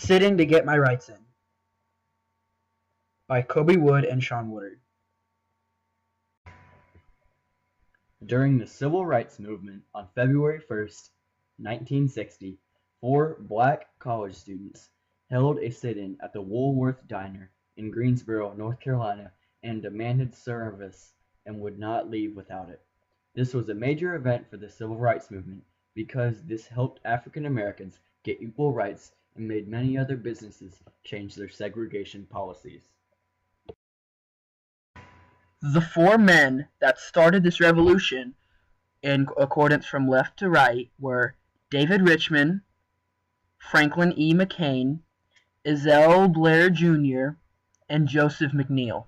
Sitting to Get My Rights In by Kobe Wood and Sean Woodard. During the Civil Rights Movement on February 1st, 1960, 4 black college students held a sit-in at the Woolworth Diner in Greensboro, North Carolina, and demanded service and would not leave without it. This was a major event for the Civil Rights Movement because this helped African Americans get equal rights and made many other businesses change their segregation policies. The 4 men that started this revolution, in accordance from left to right, were David Richmond, Franklin E. McCain, Ezell Blair Jr., and Joseph McNeil.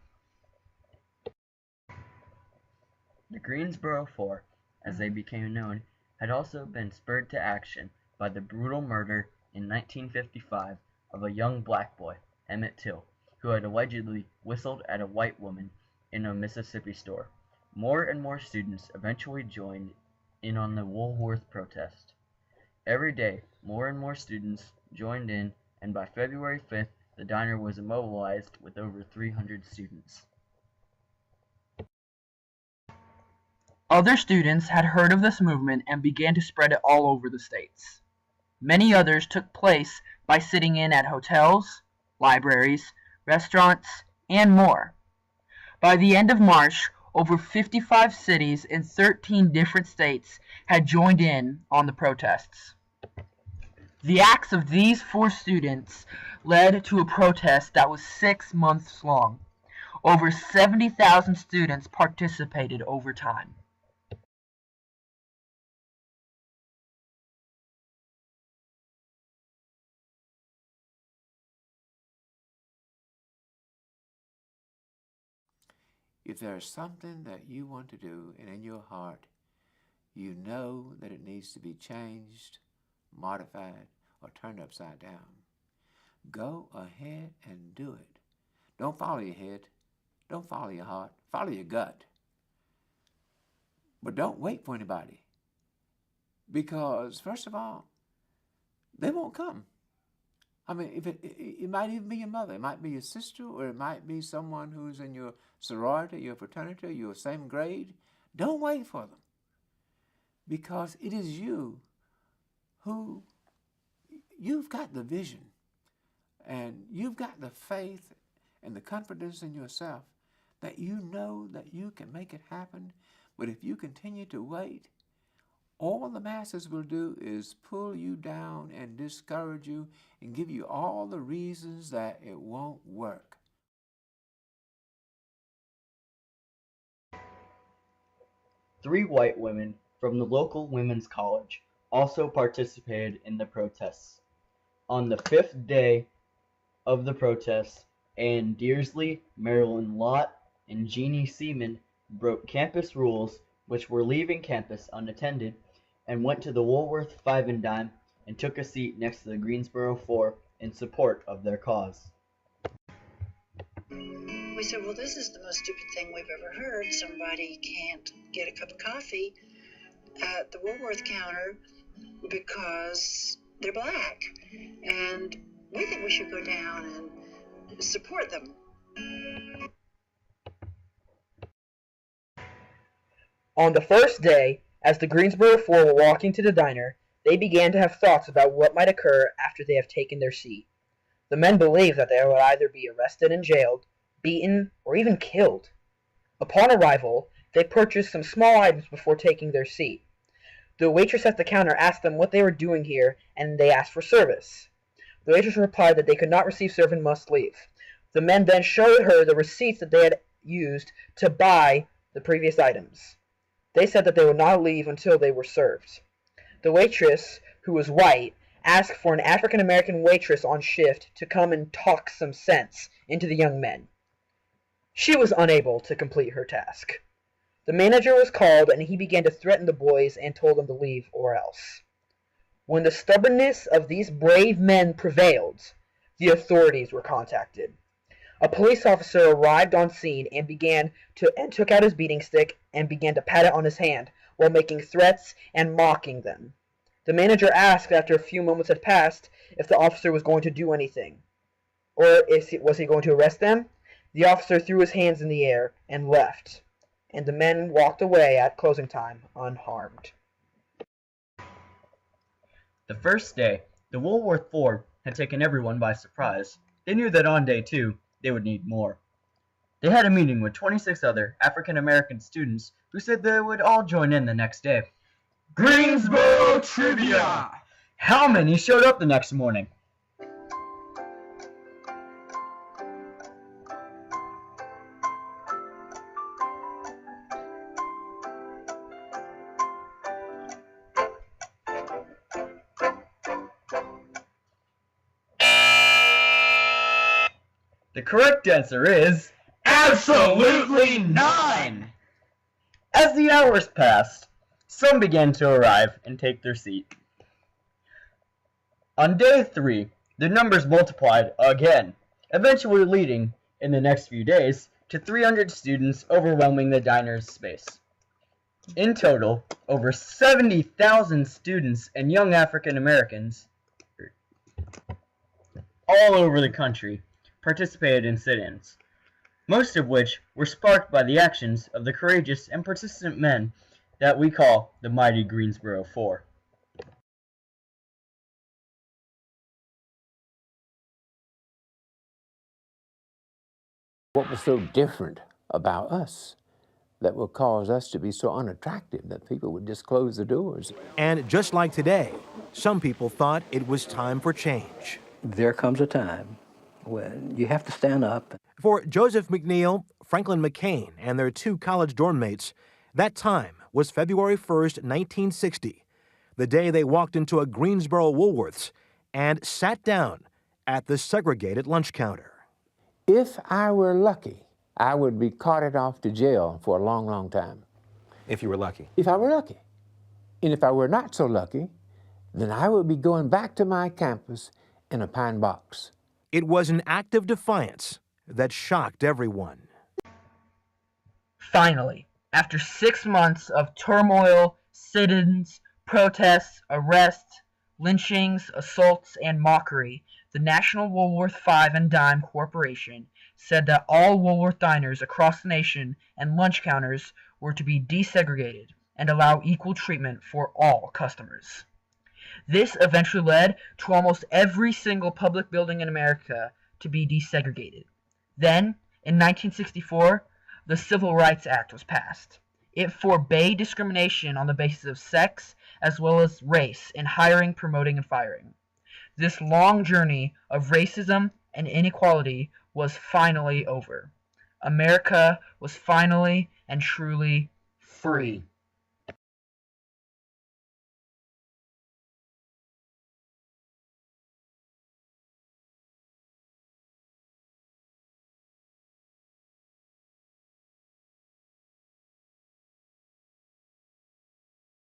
The Greensboro Four, as they became known, had also been spurred to action by the brutal murder in 1955 of a young black boy, Emmett Till, who had allegedly whistled at a white woman in a Mississippi store. More and more students eventually joined in on the Woolworth protest. Every day, more and more students joined in, and by February 5th, the diner was immobilized with over 300 students. Other students had heard of this movement and began to spread it all over the states. Many others took place by sitting in at hotels, libraries, restaurants, and more. By the end of March, over 55 cities in 13 different states had joined in on the protests. The acts of these 4 students led to a protest that was 6 months long. Over 70,000 students participated over time. If there is something that you want to do and in your heart you know that it needs to be changed, modified, or turned upside down, go ahead and do it. Don't follow your head. Don't follow your heart. Follow your gut. But don't wait for anybody. Because, first of all, they won't come. I mean, if it might even be your mother. It might be your sister, or it might be someone who's in your sorority, your fraternity, your same grade. Don't wait for them. Because it is you who, you've got the vision, and you've got the faith and the confidence in yourself that you know that you can make it happen. But if you continue to wait, all the masses will do is pull you down and discourage you and give you all the reasons that it won't work. Three white women from the local women's college also participated in the protests. On the 5th day of the protests, Ann Dearsley, Marilyn Lott, and Jeannie Seaman broke campus rules, which were leaving campus unattended, and went to the Woolworth Five and Dime and took a seat next to the Greensboro Four in support of their cause. We said, well, this is the most stupid thing we've ever heard. Somebody can't get a cup of coffee at the Woolworth counter because they're black. And we think we should go down and support them. On the first day, as the Greensboro Four were walking to the diner, they began to have thoughts about what might occur after they have taken their seat. The men believed that they would either be arrested and jailed, beaten, or even killed. Upon arrival, they purchased some small items before taking their seat. The waitress at the counter asked them what they were doing here, and they asked for service. The waitress replied that they could not receive service and must leave. The men then showed her the receipts that they had used to buy the previous items. They said that they would not leave until they were served. The waitress, who was white, asked for an African-American waitress on shift to come and talk some sense into the young men. She was unable to complete her task. The manager was called, and he began to threaten the boys and told them to leave or else. When the stubbornness of these brave men prevailed, the authorities were contacted. A police officer arrived on scene and took out his beating stick and began to pat it on his hand while making threats and mocking them. The manager asked after a few moments had passed if the officer was going to do anything, or was he going to arrest them. The officer threw his hands in the air and left, and the men walked away at closing time unharmed. The first day, the Woolworth Four had taken everyone by surprise. They knew that on day 2, they would need more. They had a meeting with 26 other African American students who said they would all join in the next day. Greensboro Trivia! How many showed up the next morning? The correct answer is absolutely 9! As the hours passed, some began to arrive and take their seat. On day 3, the numbers multiplied again, eventually leading, in the next few days, to 300 students overwhelming the diner's space. In total, over 70,000 students and young African Americans all over the country participated in sit-ins, most of which were sparked by the actions of the courageous and persistent men that we call the mighty Greensboro Four. What was so different about us that would cause us to be so unattractive that people would just close the doors? And just like today, some people thought it was time for change. There comes a time when you have to stand up. For Joseph McNeil, Franklin McCain, and their 2 college dorm mates, that time was February 1st, 1960, the day they walked into a Greensboro Woolworths and sat down at the segregated lunch counter. If I were lucky, I would be carted off to jail for a long, long time. If you were lucky. If I were lucky. And if I were not so lucky, then I would be going back to my campus in a pine box. It was an act of defiance that shocked everyone. Finally, after 6 months of turmoil, sit-ins, protests, arrests, lynchings, assaults, and mockery, the National Woolworth Five and Dime Corporation said that all Woolworth diners across the nation and lunch counters were to be desegregated and allow equal treatment for all customers. This eventually led to almost every single public building in America to be desegregated. Then, in 1964, the Civil Rights Act was passed. It forbade discrimination on the basis of sex as well as race in hiring, promoting, and firing. This long journey of racism and inequality was finally over. America was finally and truly free.